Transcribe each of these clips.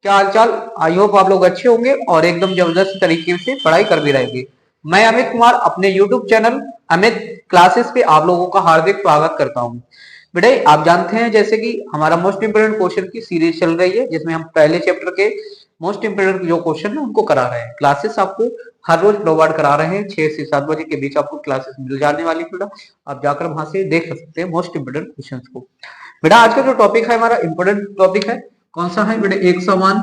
क्या हालचाल। I hope आप लोग अच्छे होंगे और एकदम जबरदस्त तरीके से पढ़ाई कर भी रहेंगे। मैं अमित कुमार अपने यूट्यूब चैनल अमित क्लासेस पे आप लोगों का हार्दिक स्वागत करता हूँ। बेटे आप जानते हैं जैसे कि हमारा मोस्ट इंपोर्टेंट क्वेश्चन की सीरीज चल रही है जिसमें हम पहले चैप्टर के मोस्ट इंपोर्टेंट जो क्वेश्चन है उनको करा रहे हैं। क्लासेस आपको हर रोज प्रोवाइड करा रहे हैं, 6 से 7 बजे के बीच आपको क्लासेस मिल जाने वाली। बेटा आप जाकर वहां से देख सकते हैं मोस्ट इंपोर्टेंट क्वेश्चन को। बेटा आज का जो टॉपिक है हमारा इंपोर्टेंट टॉपिक है, कौन सा है बेटे? एक समान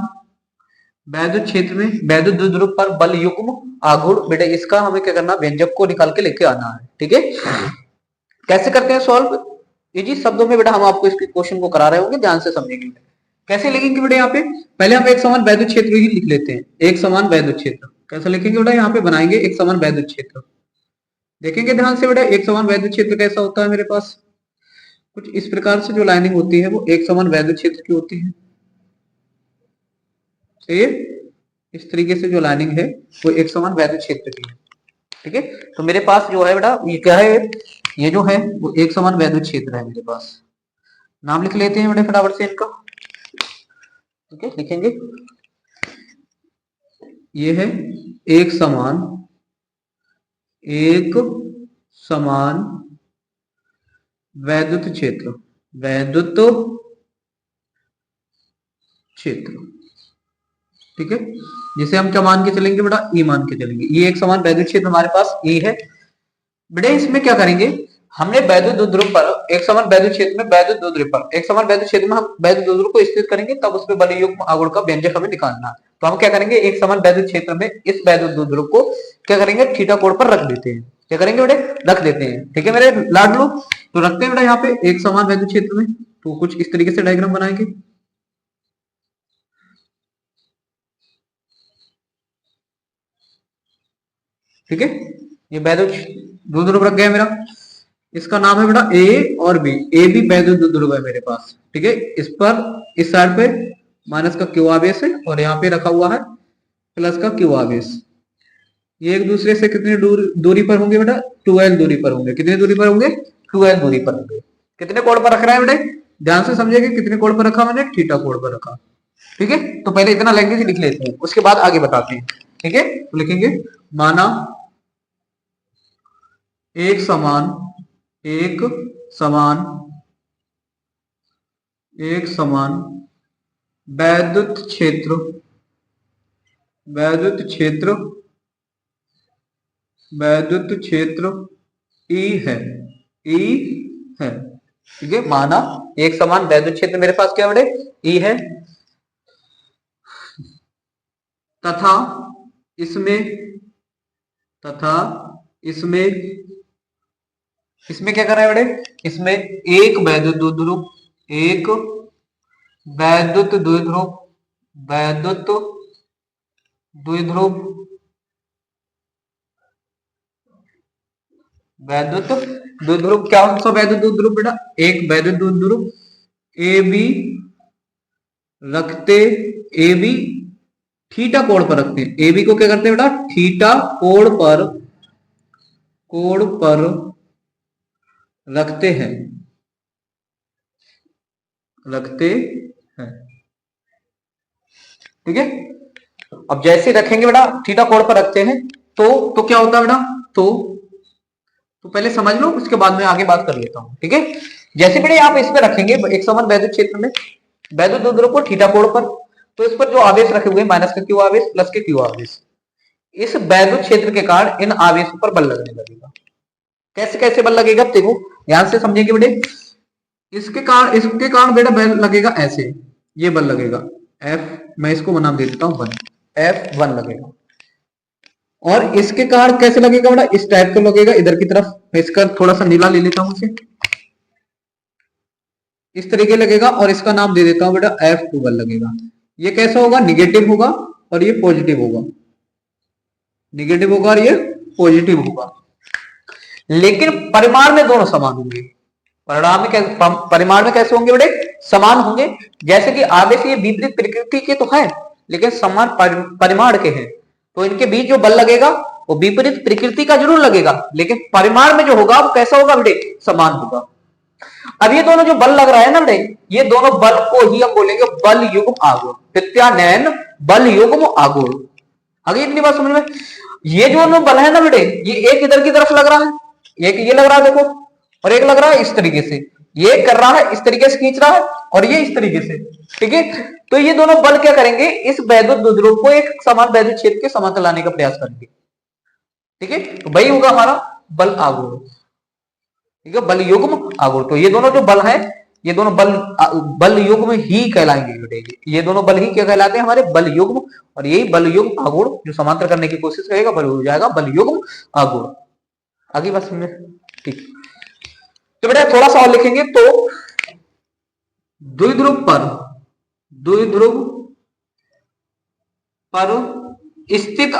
वैद्युत क्षेत्र में वैद्युत द्विध्रुव पर बल युग्म आघूर्ण। बेटा इसका हमें क्या करना, व्यंजक को निकाल के लेके आना है। ठीक है, कैसे करते हैं सॉल्व? इजी शब्दों में बेटा हम आपको इस क्वेश्चन को करा रहे होंगे, ध्यान से समझेंगे। कैसे लिखेंगे बेटा? यहाँ पे पहले हम एक समान वैद्युत क्षेत्र ही लिख लेते हैं। एक समान वैद्युत क्षेत्र कैसे लिखेंगे बेटा? यहाँ पे बनाएंगे एक समान वैद्युत क्षेत्र। देखेंगे ध्यान से बेटा, एक समान वैद्युत क्षेत्र कैसा होता है मेरे पास? कुछ इस प्रकार से जो लाइनिंग होती है वो एक समान वैद्युत क्षेत्र की होती है। ये इस तरीके से जो लाइनिंग है वो एक समान वैद्युत क्षेत्र की है। ठीक है, तो मेरे पास जो है बेटा ये क्या है? ये जो है वो एक समान वैद्युत क्षेत्र है मेरे पास। नाम लिख लेते हैं बेटा फटाफट से इनका। ठीक है, लिखेंगे ये है एक समान वैद्युत क्षेत्र। वैद्युत क्षेत्र, ठीक है, जिसे हम क्या मान के चलेंगे बेटा? ई मान के चलेंगे। ये एक समान वैद्युत क्षेत्र हमारे पास ई है। बेटा इसमें क्या करेंगे, हमने वैद्युत द्विध्रुव पर एक समान वैद्युत क्षेत्र में वैद्युत द्विध्रुव पर एक समान वैद्युत क्षेत्र में हम वैद्युत द्विध्रुव को स्थित करेंगे, तब उस पे बल युग्म आघूर्ण का व्यंजक हमें निकालना है। तो हम क्या करेंगे, एक समान वैद्युत क्षेत्र में इस वैद्युत द्विध्रुव को क्या करेंगे, थीटा कोण पर रख देते हैं। क्या करेंगे बेटे? रख देते हैं। ठीक है मेरे लाडलू, तो रखते हैं बेटा यहाँ पे एक समान वैद्युत क्षेत्र में। तो कुछ इस तरीके से डायग्राम बनाएंगे। ठीक है, ये वैद्युत द्विध्रुव रख गया मेरा। इसका नाम है बेटा ए और बी। ए बी वैद्युत द्विध्रुव है मेरे पास। ठीक है, इस पर इस साइड पे माइनस का क्यू आवेश है और यहाँ पे रखा हुआ है प्लस का क्यू आवेश। ये एक दूसरे से कितनी दूरी पर होंगे बेटा? 2l दूरी पर होंगे। कितनी दूरी पर होंगे? 2l दूरी पर होंगे। कितने कोण पर रख रहा है बेटे? ध्यान से समझिएगा, कितने कोण पर रखा मैंने? थीटा कोण पर रखा। ठीक है, तो पहले इतना लैंग्वेज लिख लेते हैं, उसके बाद आगे बताते हैं। ठीक है, तो लिखेंगे माना एक समान वैद्युत क्षेत्र ई है। ठीक है, माना एक समान वैद्युत क्षेत्र मेरे पास क्या बेटे? ई है, तथा इसमें क्या कर रहा है बेटे? इसमें एक वैद्युत द्विध्रुव क्या सा वैद्युत द्विध्रुव बेटा? एक वैद्युत द्विध्रुव ए बी रखते, ए बी थीटा कोण पर रखते हैं। ए बी को क्या करते हैं बेटा? थीटा कोण पर रखते हैं। ठीक है, अब जैसे रखेंगे बेटा थीटा कोण पर रखते हैं तो क्या होता है बेटा? तो पहले समझ लो, उसके बाद में आगे बात कर लेता हूं। ठीक है, जैसे बेटे आप इस पे रखेंगे एक समान वैद्युत क्षेत्र में वैद्युत द्विध्रुव को थीटा कोण पर, तो इस पर जो आवेश रखे हुए माइनस के क्यू आवेश प्लस के क्यू आवेश, इस वैद्युत क्षेत्र के कारण इन आवेशों पर बल लगने लगेगा। कैसे कैसे बल लगेगा देखो, ध्यान से समझेंगे बेटे। इसके कारण बेटा बल लगेगा ऐसे, ये बल लगेगा एफ, मैं इसको नाम दे देता हूं 1, F1 लगेगा। और इसके कारण कैसे लगेगा बेटा? इस टाइप का लगेगा इधर की तरफ। मैं इसका थोड़ा सा नीला ले लेता हूं इसे, इस तरीके लगेगा और इसका नाम दे देता हूं बेटा F2 बल लगेगा। ये कैसा होगा? निगेटिव होगा और ये पॉजिटिव होगा। निगेटिव होगा और ये पॉजिटिव होगा, लेकिन परिमाण में दोनों समान होंगे। परिमाण में कैसे होंगे बेटे? समान होंगे। जैसे कि आवेश ये विपरीत प्रकृति के तो है लेकिन समान परिमाण के हैं, तो इनके बीच जो बल लगेगा वो विपरीत प्रकृति का जरूर लगेगा, लेकिन परिमाण में जो होगा वो कैसा होगा बेटे? समान होगा। अब ये दोनों जो बल लग रहा है ना बेटे, ये दोनों बल को ही हम बोलेंगे बल युग्म आघूर्ण, प्रत्यानयन बल युग्म आघूर्ण। आगे इतनी बात समझ में। ये जो दोनों बल है ना बेटे, ये एक इधर की तरफ लग रहा है, एक ये लग रहा है देखो, और एक लग रहा है इस तरीके से, ये कर रहा है इस तरीके से खींच रहा है और ये इस तरीके से, ठीक है। तो ये दोनों बल क्या करेंगे, इस वैद्युत द्विध्रुव को एक समान वैद्युत क्षेत्र के समांतर लाने का प्रयास करेंगे, ठीक है। तो वही होगा हमारा बल आघूर्ण, ठीक है, बल युग्म आघूर्ण। तो ये दोनों जो बल है, ये दोनों बल युग्म ही कहलाएंगे बेटे, ये दोनों बल ही क्या कहलाते हैं हमारे, बल युग्म। और यही बल युग्म आघूर्ण जो समांतर करने की कोशिश करेगा बल हो जाएगा बल युग्म आघूर्ण। आगे बात समझे, ठीक। तो बेटा थोड़ा सा और लिखेंगे तो द्विध्रुव पर स्थित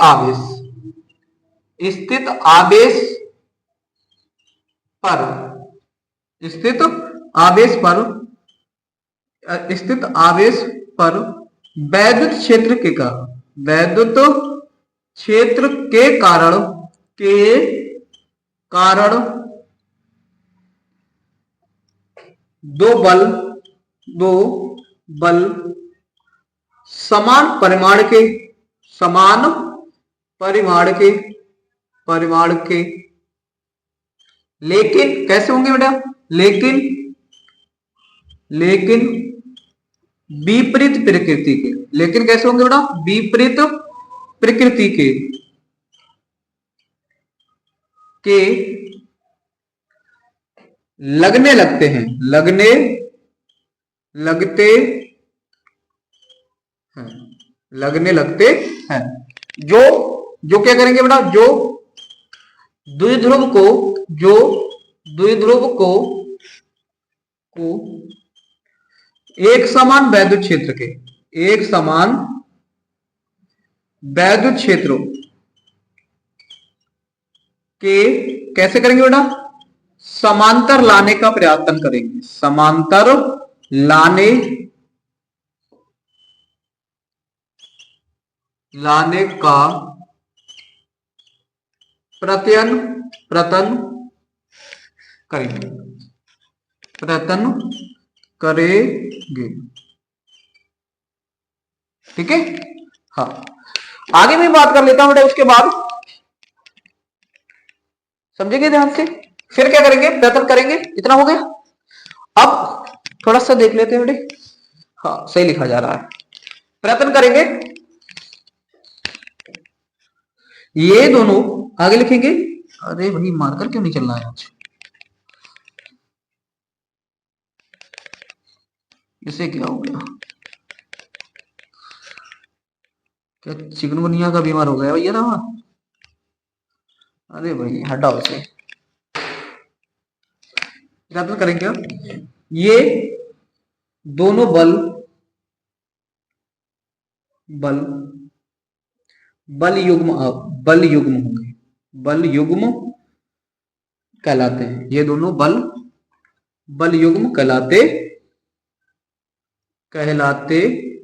आवेश पर वैद्युत क्षेत्र के कारण दो बल समान परिमाण के लेकिन कैसे होंगे बेटा, लेकिन विपरीत प्रकृति के, लेकिन कैसे होंगे बेटा, विपरीत प्रकृति के लगने लगते हैं, जो क्या करेंगे बेटा, जो द्विध्रुव को एक समान वैद्युत क्षेत्र के कैसे करेंगे बेटा, समांतर लाने का प्रयत्न करेंगे, समांतर लाने का प्रयत्न करेंगे, ठीक है। हाँ, आगे भी बात कर लेता हूं बेटा, उसके बाद समझेंगे ध्यान से। फिर क्या करेंगे, प्रयत्न करेंगे, इतना हो गया। अब थोड़ा सा देख लेते हैं बेटे, हाँ सही लिखा जा रहा है, प्रयत्न करेंगे, ये दोनों आगे लिखेंगे। अरे भाई मार्कर क्यों नहीं चल रहा है आज, इसे क्या हो गया, क्या चिकनगुनिया का बीमार हो गया भैया ना। अरे भाई हटाओ इसे, प्रयत्न करेंगे। अब ये दोनों बल युग्म होंगे, बल युग्म कहलाते हैं, ये दोनों बल युग्म कहलाते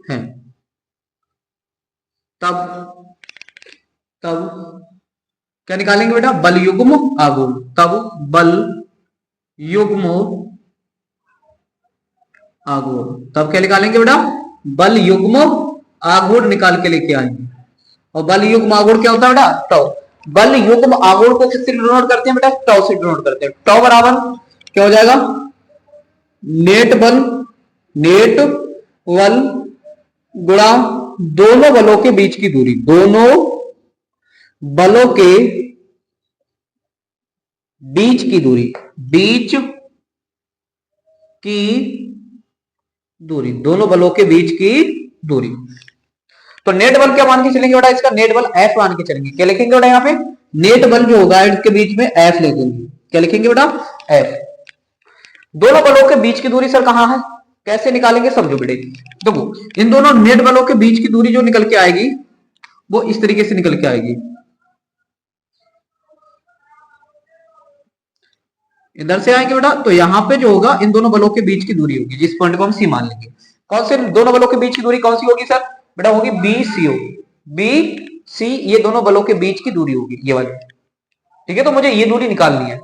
हैं। तब क्या निकालेंगे बेटा, बल युग्म आघूर्ण। तब बल युग्म आघूर्ण, तब क्या निकालेंगे बेटा, बल युग्म आघूर्ण निकाल के लेके आएंगे। और बल युग्म आघूर्ण क्या होता है बेटा, टॉ। बल युग्म आघूर्ण को किससे डिनोट करते हैं बेटा, टॉ से डिनोट करते हैं। टॉ बराबर क्या हो जाएगा, नेट बल गुणा दोनों बलों के बीच की दूरी, दोनों बलों के बीच की दूरी, दोनों बलों के बीच की दूरी। तो नेट बल क्या मान के चलेंगे बेटा, इसका नेट बल F मान के चलेंगे। क्या लिखेंगे बेटा, यहाँ पे नेट बल जो होगा इसके बीच में F लिखेंगे। क्या लिखेंगे बेटा, F। दोनों बलों के बीच की दूरी सर कहां है, कैसे निकालेंगे, समझो बेटे। देखो इन दोनों नेट बलों के बीच की दूरी जो निकल के आएगी वो इस तरीके से निकल के आएगी, इधर से आएंगे बेटा। तो यहां पे जो होगा इन दोनों बलों के बीच की दूरी होगी, जिस पॉइंट को हम सी मान लेंगे। कौन से दोनों बलों के बीच की दूरी कौन सी होगी सर, बेटा होगी BC, ये दोनों बलों के बीच की दूरी होगी, ये वाली, ठीक है। तो मुझे ये दूरी निकालनी है।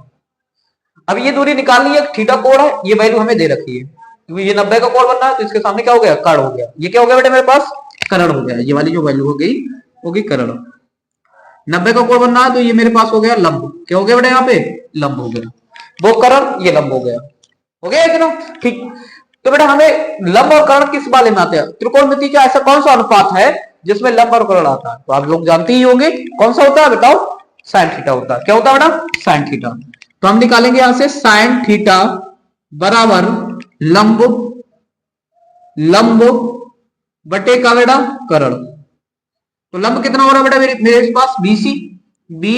अब ये दूरी निकालनी है, थीटा कोण है, ये वैल्यू हमें दे रखी है, क्योंकि ये 90 का कोण बनना है तो इसके सामने क्या हो गया, कर्ण हो गया। ये क्या हो गया बेटे मेरे पास, कर्ण हो गया। ये वाली जो वैल्यू हो गई होगी कर्ण। 90 का कोण बनना है तो ये मेरे पास हो गया लंब। क्या हो गया बेटा, यहाँ पे लंब हो गया, वो कर्ण, ये लंब हो गया। हो गया इतना, ठीक। तो बेटा हमें लंब और कर्ण किस वाले में आते हैं, त्रिकोणमिति का ऐसा कौन सा अनुपात है जिसमें लंब और कर्ण आता है, तो आप लोग जानते ही होंगे कौन सा होता है, बताओ, साइन थीटा होता है। क्या होता है बेटा, साइन थीटा। तो हम निकालेंगे यहां से साइन थीटा बराबर लंब, लंब बटे का बेटा कर्ण। तो लंब कितना हो रहा है बेटा मेरे मेरे पास, बीसी, बी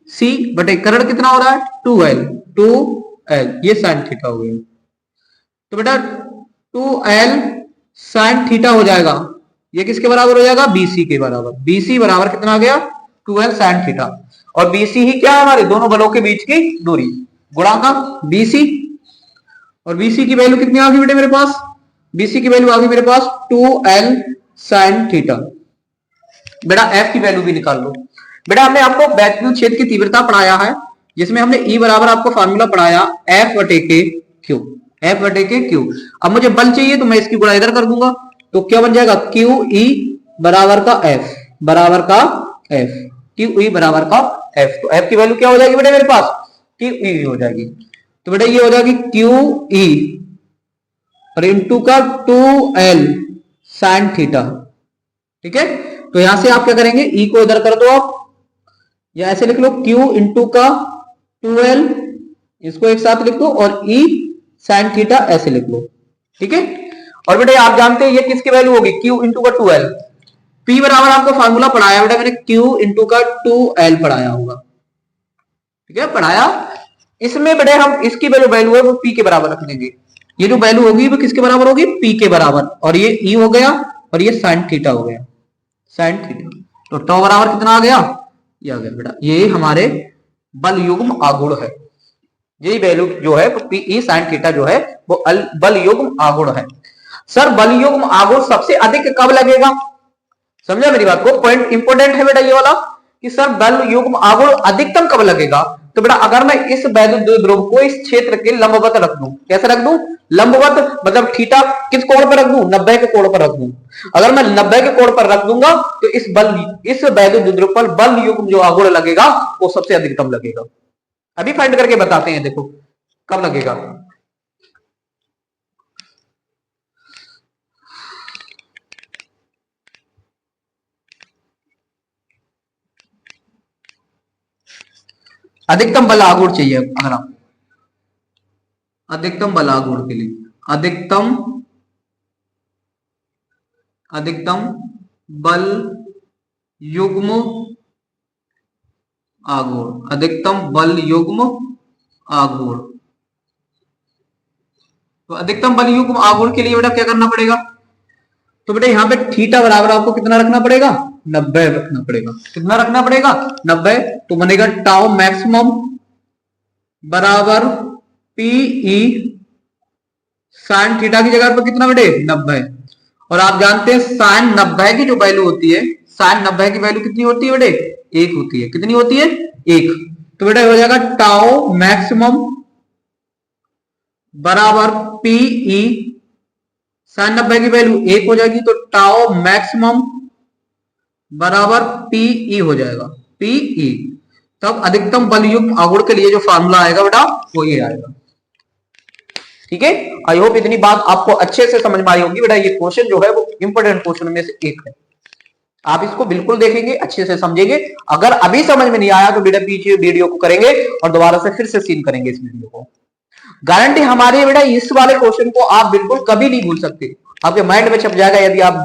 सी बटे कर्ण कितना हो रहा है, 2l, 2l, ये साइन थीटा हो गया। तो बेटा 2l साइन थीटा हो जाएगा, ये किसके बराबर हो जाएगा, बीसी के बराबर। बीसी बराबर कितना आ गया, 2l साइन थीटा। और बीसी ही क्या है, हमारे दोनों बलों के बीच की दूरी, गुणा का बीसी। और बीसी की वैल्यू कितनी आ गई बेटे मेरे पास, बीसी की वैल्यू आ गई मेरे पास 2l साइन थीटा। बेटा एफ की वैल्यू भी निकाल लो। बेटा हमने आपको वैद्युत क्षेत्र की तीव्रता पढ़ाया है, जिसमें हमने ई बराबर आपको फार्मूला पढ़ाया एफ बटे के क्यू, एफ बटे के क्यू। अब मुझे बल चाहिए तो मैं इसकी गुणा इधर कर दूंगा, तो क्या बन जाएगा, क्यू ई बराबर का एफ, बराबर का एफ, क्यू ई बराबर का एफ। तो एफ की वैल्यू क्या हो जाएगी बेटे मेरे पास, क्यू ई हो जाएगी। तो बेटा ये हो जाएगी क्यू ई और इंटू का 2l साइन थीटा, ठीक है। तो यहां से आप क्या करेंगे, ई को इधर कर दो आप, या ऐसे लिख लो q इंटू का 2l, इसको एक साथ लिख दो, और e साइन थीटा ऐसे लिख लो, ठीक है। और बेटा आप जानते हैं ये किसकी वैल्यू होगी, q इंटू का 2l। p बराबर आपको फार्मूला पढ़ाया बेटा मैंने, q इंटू का 2l पढ़ाया होगा, ठीक है, पढ़ाया। इसमें बेटे हम इसकी वैल्यू है वो p के बराबर रख देंगे। ये जो वैल्यू होगी वो किसके बराबर होगी, p के बराबर, और ये e हो गया और ये साइन थीटा हो गया, साइन थीटा। तो टॉ बराबर कितना आ गया, ये आ गया बेटा, ये हमारे बल युग्म आगुण है। ये वैल्यू जो है पी साइन थीटा जो है वो बल युग्म आगुण है। सर बल युग्म आगुण सबसे अधिक कब लगेगा, समझा मेरी बात को, पॉइंट इंपोर्टेंट है बेटा ये वाला, कि सर बल युग्म आगुण अधिकतम कब लगेगा। तो बेटा अगर मैं इस वैद्युत ध्रुव को इस क्षेत्र के लंबवत रख दूं, कैसे रख दूं, लंबवत, मतलब थीटा किस कोण पर रख दूं, 90 के कोण पर रख दूं। अगर मैं 90 के कोण पर रख दूंगा तो इस वैद्युत ध्रुव पर बल युग्म जो आगुण लगेगा वो सबसे अधिकतम लगेगा। अभी फाइंड करके बताते हैं, देखो कब लगेगा। अधिकतम बल आगुण चाहिए अगर आप, अधिकतम बल आगुण के लिए, अधिकतम बल युग्म आघूर्ण, अधिकतम बल युग्म आघूर्ण। तो अधिकतम बल युग्म आघूर्ण के लिए बेटा क्या करना पड़ेगा, तो बेटा यहाँ पे थीटा बराबर आपको कितना रखना पड़ेगा, 90 रखना पड़ेगा। कितना रखना पड़ेगा, 90। तो बनेगा टाउ मैक्सिमम बराबर पीई साइन थीटा की जगह पर कितना बेटे 90। और आप जानते हैं साइन 90 की जो वैल्यू होती है, साइन 90 की वैल्यू कितनी होती है बेटे, 1 होती है। कितनी होती है, 1। तो बेटा हो जाएगा टाउ मैक्सिमम बराबर पीई साइन 90 की वैल्यू 1 हो जाएगी, तो टाउ मैक्सिमम बराबर पीई हो जाएगा, पीई। तब अधिकतम बल युक्त आघूर्ण के लिए जो फार्मूला आएगा बेटा वो ये आएगा, ठीक है। आई होप इतनी बात आपको अच्छे से समझ में आई होगी बेटा। ये क्वेश्चन जो है वो इंपोर्टेंट क्वेश्चन में से एक है, आप इसको बिल्कुल देखेंगे, अच्छे से समझेंगे। अगर अभी समझ में नहीं आया तो बेटा पीछे वीडियो को करेंगे और दोबारा से फिर से सीन करेंगे इस वीडियो को। गारंटी हमारी बेटा इस वाले क्वेश्चन को आप बिल्कुल कभी नहीं भूल सकते, आपके माइंड में छप जाएगा। यदि आप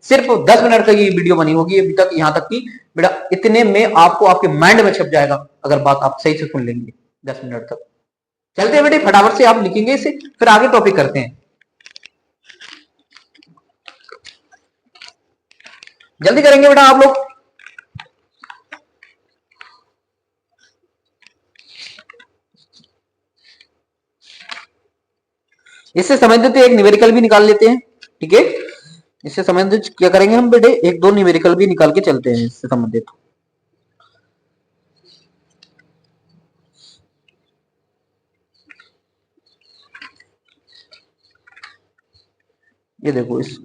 सिर्फ 10 मिनट तक ये वीडियो बनी होगी अभी तक, यहां तक की बेटा इतने में आपको आपके माइंड में छप जाएगा, अगर बात आप सही से सुन लेंगे 10 मिनट तक। चलते हैं बेटे, फटाफट से आप लिखेंगे इसे, फिर आगे टॉपिक करते हैं। जल्दी करेंगे बेटा आप लोग। इससे संबंधित एक न्यूमेरिकल भी निकाल लेते हैं, ठीक है। इससे संबंधित क्या करेंगे हम बेटे, एक दो न्यूमेरिकल भी निकाल के चलते हैं इससे संबंधित। ये देखो इस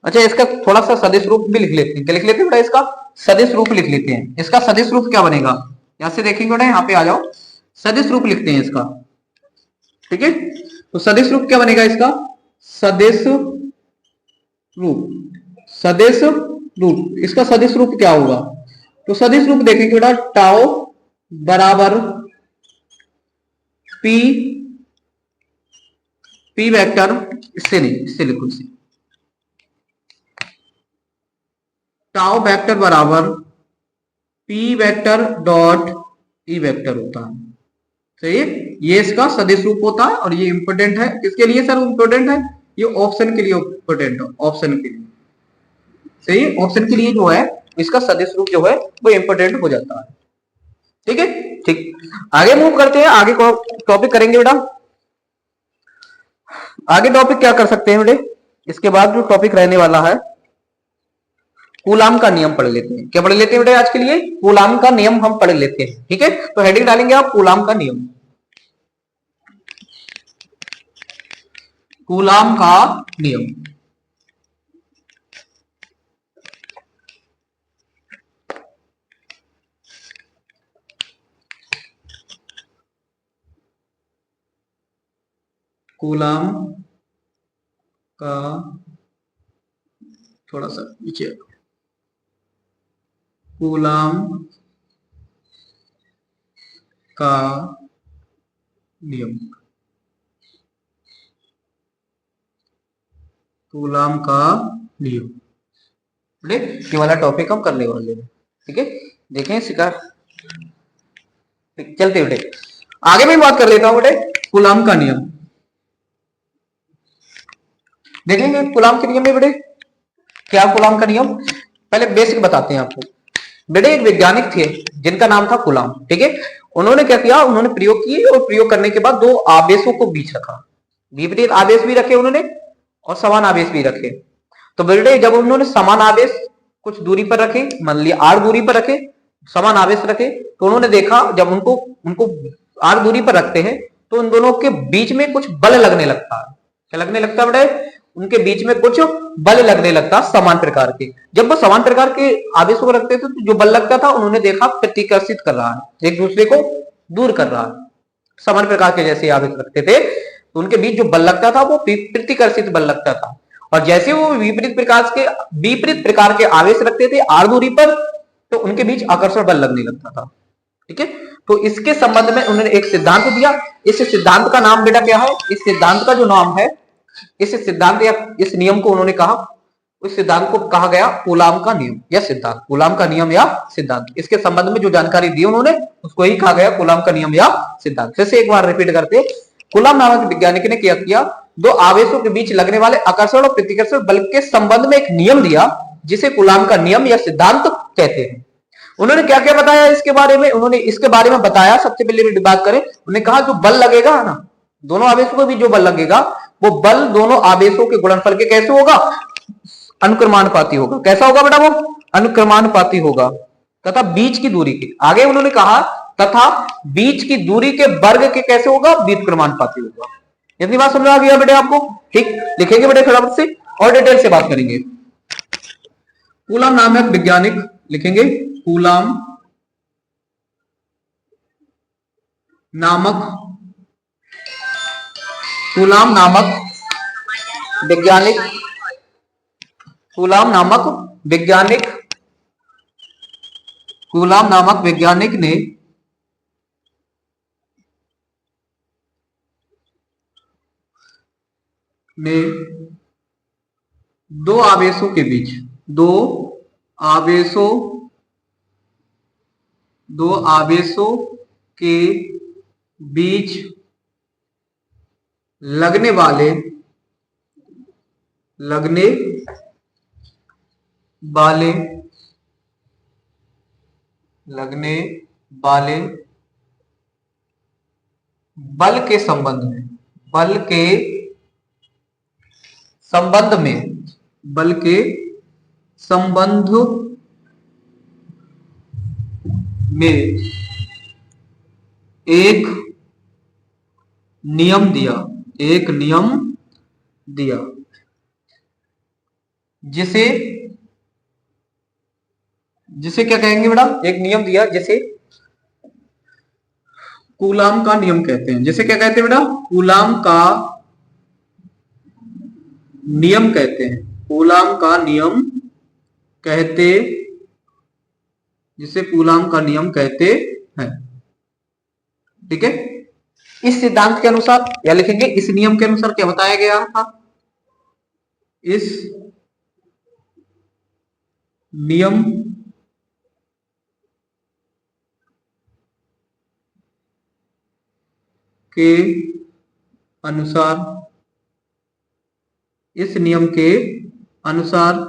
अच्छा, इसका थोड़ा सा सदिश रूप भी लिख लेते हैं। क्या लिख लेते हैं बेटा? इसका सदिश रूप लिख लेते हैं। इसका सदिश रूप क्या बनेगा? यहां से देखेंगे बेटा, यहाँ पे आ जाओ, सदिश रूप लिखते हैं इसका। ठीक है, तो सदिश रूप क्या बनेगा इसका? सदिश रूप, सदिश रूप, इसका सदिश रूप क्या होगा? तो सदिश रूप देखेंगे बेटा, टाओ बराबर पी, पी वेक्टर, इससे नहीं, इससे लिखो इसे, टाओ वेक्टर बराबर P vector dot E vector होता है। सही है, ये इसका सदिश रूप होता है। और ये इंपोर्टेंट है, किसके लिए सर इंपोर्टेंट है? ये ऑप्शन के लिए इंपोर्टेंट है, ऑप्शन के लिए। सही है, ऑप्शन के लिए जो है इसका सदिश रूप जो है वो इंपोर्टेंट हो जाता है। ठीक है, ठीक, आगे मूव करते हैं। आगे टॉपिक करेंगे बेटा, आगे टॉपिक क्या कर सकते हैं बेटे? इसके बाद जो टॉपिक रहने वाला है, कूलाम का नियम पढ़ लेते हैं। क्या पढ़ लेते हैं बेटे आज के लिए? कूलाम का नियम हम पढ़ लेते हैं। ठीक है, तो हेडिंग डालेंगे आप, कूलाम का नियम, कूलाम का नियम। कूलाम का, थोड़ा सा नीचे, कूलाम का नियम, कूलाम का नियम, ये वाला टॉपिक हम करने वाले हैं। ठीक है, देखें सिका, चलते बेटे आगे मैं बात कर लेता हूं बेटे, कूलाम का नियम देखेंगे। कूलाम के नियम में बेटे क्या, कूलाम का नियम पहले बेसिक बताते हैं आपको। बेटे एक वैज्ञानिक थे जिनका नाम था कूलाम। ठीक है, उन्होंने क्या किया, उन्होंने प्रयोग किए और प्रयोग करने के बाद दो आवेशों को बीच रखा, विपरीत आवेश भी रखे उन्होंने और समान आवेश भी रखे। तो बेटे जब उन्होंने समान आवेश कुछ दूरी पर रखे, मान लिया आर दूरी पर रखे, समान आवेश रखे, तो उन्होंने देखा जब उनको उनको आर दूरी पर रखते हैं तो उन दोनों के बीच में कुछ बल लगने लगता है। क्या लगने लगता है बेटे? उनके बीच में कुछ बल लगने लगता समान प्रकार के। जब वो समान प्रकार के आवेशों को रखते थे तो जो बल लगता था उन्होंने देखा प्रतिकर्षित कर रहा है, एक दूसरे को दूर कर रहा है। समान प्रकार के जैसे आवेश रखते थे तो उनके बीच जो बल लगता था वो प्रतिकर्षित बल लगता था। और जैसे वो विपरीत प्रकार के आवेश रखते थे आर दूरी पर तो उनके बीच आकर्षण बल लगने लगता था। ठीक है, तो इसके संबंध में उन्होंने एक सिद्धांत दिया। इस सिद्धांत का नाम बेटा क्या है? इस सिद्धांत का जो नाम है, इस सिद्धांत या इस नियम को उन्होंने कहा, उस सिद्धांत को कहा गया कूलाम का नियम या सिद्धांत। कूलाम का नियम या सिद्धांत, इसके संबंध में जो जानकारी दी उन्होंने उसको ही कहा गया कूलाम का नियम या सिद्धांत। फिर से एक बार रिपीट करते, कूलाम नामक वैज्ञानिक ने क्या किया, दो आवेशों के बीच लगने वाले आकर्षण और प्रतिकर्षण बल के संबंध में एक नियम दिया जिसे कूलाम का नियम या सिद्धांत कहते हैं। उन्होंने क्या क्या बताया इसके बारे में? उन्होंने इसके बारे में बताया, सबसे पहले बात करें, उन्होंने कहा जो बल लगेगा ना, दोनों आवेशों को भी जो बल लगेगा वो बल दोनों आवेशों के गुणनफल के कैसे होगा? अनुक्रमानुपाती होगा। कैसा होगा बेटा? वो अनुक्रमानुपाती होगा। तथा बीच की दूरी के, आगे उन्होंने कहा तथा बीच की दूरी के वर्ग के कैसे होगा? व्युत्क्रमानुपाती होगा। इतनी बात समझ आ गया बेटे आपको? ठीक, लिखेंगे बेटे फटाफट से और डिटेल से बात करेंगे। कूलाम नामक वैज्ञानिक, लिखेंगे कूलाम नामक वैज्ञानिक, कूलाम नामक वैज्ञानिक ने दो आवेशों के बीच, दो आवेशों के बीच लगने वाले लगने वाले लगने वाले बल के संबंध में बल के संबंध में बल के संबंध में एक नियम दिया जिसे जिसे क्या कहेंगे बेटा, एक नियम दिया जिसे कूलाम का नियम कहते हैं। जिसे क्या कहते हैं बेटा, कूलाम का नियम कहते हैं। कूलाम का नियम कहते जिसे कूलाम का नियम कहते हैं। ठीक है, इस सिद्धांत के अनुसार या लिखेंगे इस नियम के अनुसार क्या बताया गया था, इस नियम के अनुसार इस नियम के अनुसार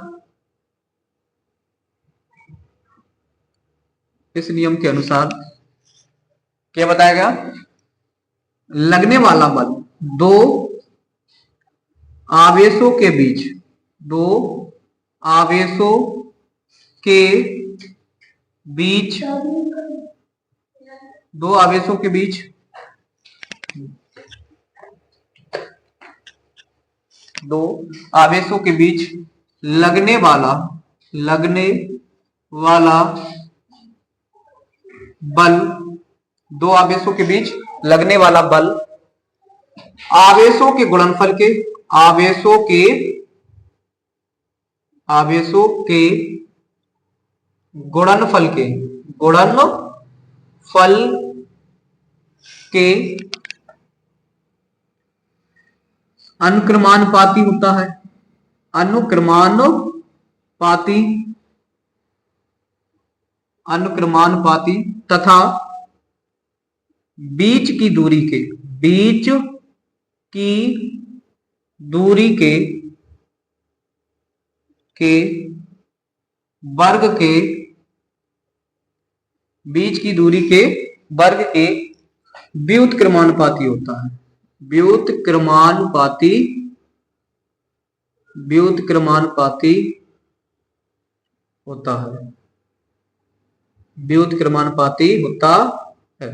इस नियम के अनुसार क्या बताया गया, लगने वाला बल दो आवेशों के बीच दो आवेशों के बीच दो आवेशों के बीच दो आवेशों के बीच लगने वाला बल दो आवेशों के बीच लगने वाला बल आवेशों के गुणनफल के गुणनफल के अनुक्रमानुपाती होता है। अनुक्रमानुपाती तथा बीच की दूरी के वर्ग के बीच की दूरी के वर्ग के व्युत्क्रमानुपाती होता है। व्युत्क्रमानुपाती होता है। व्युत्क्रमानुपाती होता है।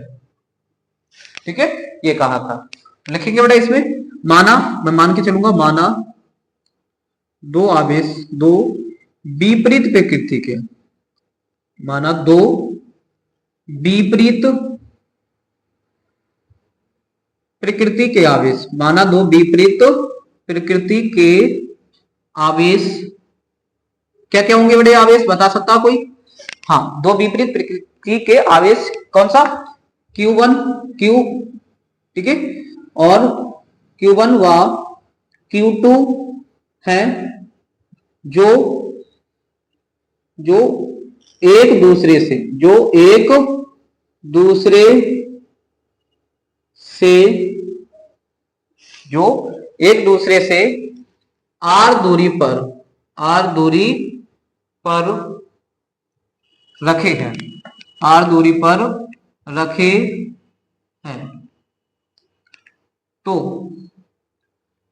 ठीक है, ये कहा था। लिखेंगे बेटा इसमें, माना मैं मान के चलूंगा, माना दो आवेश दो विपरीत प्रकृति के माना दो विपरीत प्रकृति के आवेश माना दो विपरीत प्रकृति के आवेश क्या क्या होंगे बेटे, आवेश बता सकता कोई? हाँ, दो विपरीत प्रकृति के आवेश कौन सा, Q1 Q, ठीक है, और Q1 व Q2 है जो एक दूसरे से r दूरी पर रखे हैं। तो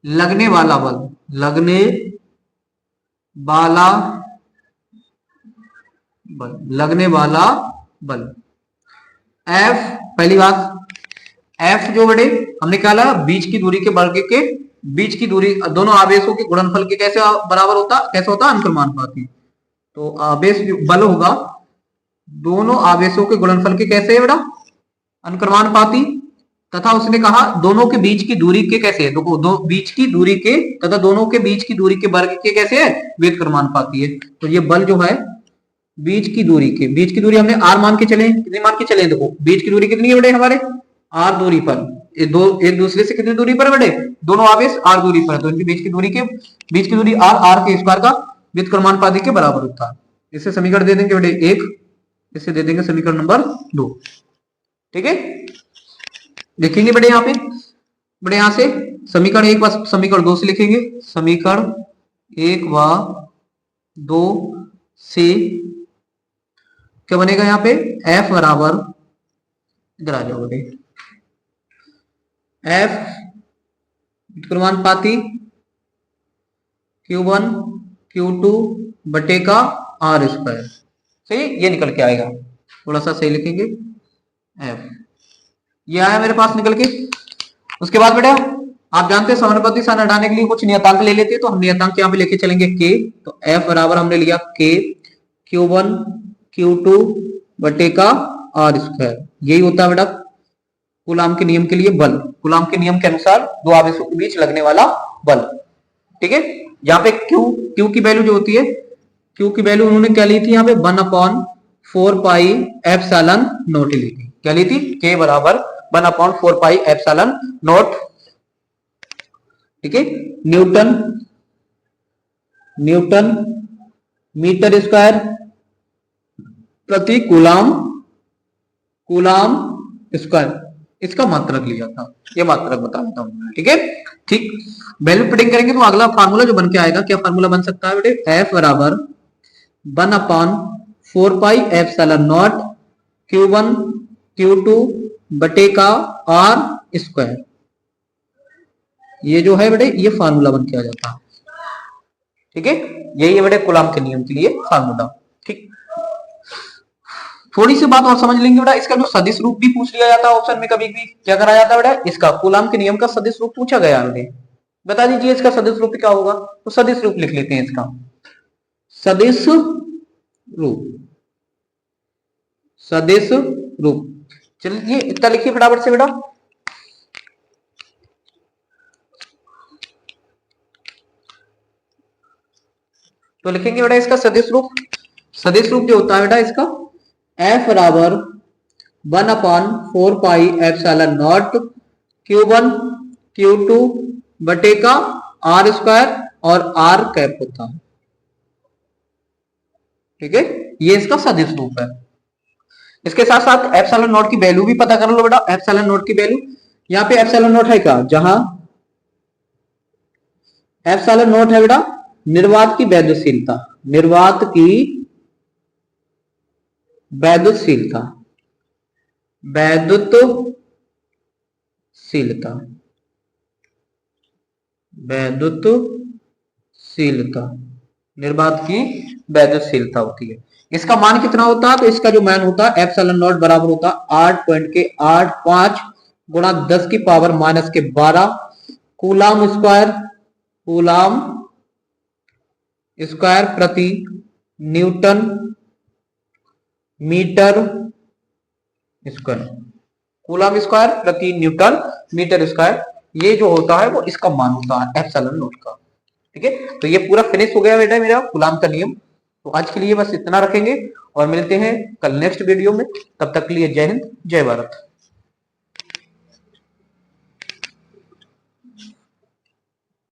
लगने वाला बल F, पहली बात F जो बड़े हमने क्या लिया, बीच की दूरी के वर्ग के बीच की दूरी दोनों आवेशों के गुणनफल के कैसे बराबर होता, कैसे होता, अनुक्रमानुपाती। तो आवेश जो बल होगा दोनों आवेशों के गुणनफल के कैसे है बेटा, अनुक्रमानुपाती। तथा उसने कहा दोनों के बीच की दूरी के कैसे है, देखो दो बीच की दूरी के तथा दोनों के बीच की दूरी के वर्ग के कैसे है, व्युत्क्रमानुपाती है। तो ये बल जो है बीच की दूरी हमने r मान के चले, कितनी मान के चले, देखो बीच की दूरी कितनी है बेटे हमारे, r दूरी पर, एक दूसरे से कितनी दूरी पर बेटे, दोनों आवेश r दूरी पर, तो इनकी बीच की दूरी r के स्क्वायर का व्युत्क्रमानुपाती के बराबर होता है। इसे समीकरण दे देंगे बेटे 1, इसे दे देंगे समीकरण नंबर 2। ठीक है, लिखेंगे बेटे यहाँ पे, बेटे यहाँ से समीकरण 1 समीकरण 2 से लिखेंगे, समीकरण 1 व 2 से क्या बनेगा यहाँ पे F बराबर, इधर आ जाओ बेटे, F व्युत्क्रमानुपाती Q1 Q2 बटे का R स्क्वायर। सही, ये निकल के आएगा, थोड़ा सा सही लिखेंगे, F ये आया मेरे पास निकल के। उसके बाद बेटा आप जानते हैं समानुपाती साइन हटाने के लिए कुछ नियतांक ले लेते हैं, तो हम नियतांक यहाँ पे लेके चलेंगे K। तो F बराबर हमने लिया K Q1 Q2 बटे का R स्क्वायर। यही होता है बेटा कूलाम के नियम के लिए बल, कूलाम के नियम के अनुसार दो आवेशों के बीच लगने वाला बल। ठीक है, यहाँ पे Q की वैल्यू जो होती है, Q की वैल्यू उन्होंने क्या ली थी यहाँ पे 1/4 पाई एप्सिलॉन नॉट ली थी। क्या ली थी? K बराबर 1/4 पाई एप्सिलॉन नॉट। ठीक है, न्यूटन मीटर स्क्वायर प्रति कूलाम स्क्वायर, इसका मात्रक लिया था, ये मात्रक बता देता हूं। ठीक है, ठीक, वैल्यू पुटिंग करेंगे तो अगला फार्मूला जो बन के आएगा, क्या फार्मूला बन सकता है बेटे? F बराबर 1/4 pi epsilon not Q1 Q2 बटे का R स्क्वायर। ये जो है बेटे ये फार्मूला बन के आ जाता है। ठीक है, यही है बेटे कूलाम के नियम के लिए फार्मूला। ठीक, थोड़ी सी बात और समझ लेंगे बेटा, इसका जो सदिश रूप भी पूछ लिया जाता है ऑप्शन में, कभी भी क्या करा जाता है बेटा, इसका कूलाम के नियम का सदिश रूप पूछा गया बेटे, बता दीजिए इसका सदिश रूप क्या होगा। तो सदिश रूप लिख लेते हैं इसका, सदिश रूप चलिए इतना लिखिए फटाफट से बेटा। तो लिखेंगे बेटा इसका सदिश रूप जो होता है बेटा इसका F बराबर 1/4 pi epsilon not Q1 Q2 बटे का R स्क्वायर और R कैप होता है। ठीक है, ये इसका सदिश रूप है। इसके साथ साथ एप्सिलॉन नॉट की वैल्यू भी पता कर लो बेटा। एप्सिलॉन नॉट की वैल्यू यहाँ पे एप्सिलॉन नॉट है क्या, जहां एप्सिलॉन नॉट है बेटा निर्वात की वैद्युतशीलता, निर्वात की वैद्युतशीलता, निर्वात की वैद्युतशीलता होती है। इसका मान कितना होता है? तो इसका जो मान होता है एप्सिलॉन नॉट बराबर होता है 8.85 गुणा 10 की पावर -12 कूलाम स्क्वायर प्रति newton metre square, coulomb square प्रति न्यूटन मीटर स्क्वायर, ये जो होता है वो इसका मान होता है एप्सिलॉन नॉट का। ठीक है, तो ये पूरा फिनिश हो गया बेटा मेरा कूलाम का नियम। तो आज के लिए बस इतना रखेंगे और मिलते हैं कल नेक्स्ट वीडियो में। तब तक के लिए जय हिंद जय भारत।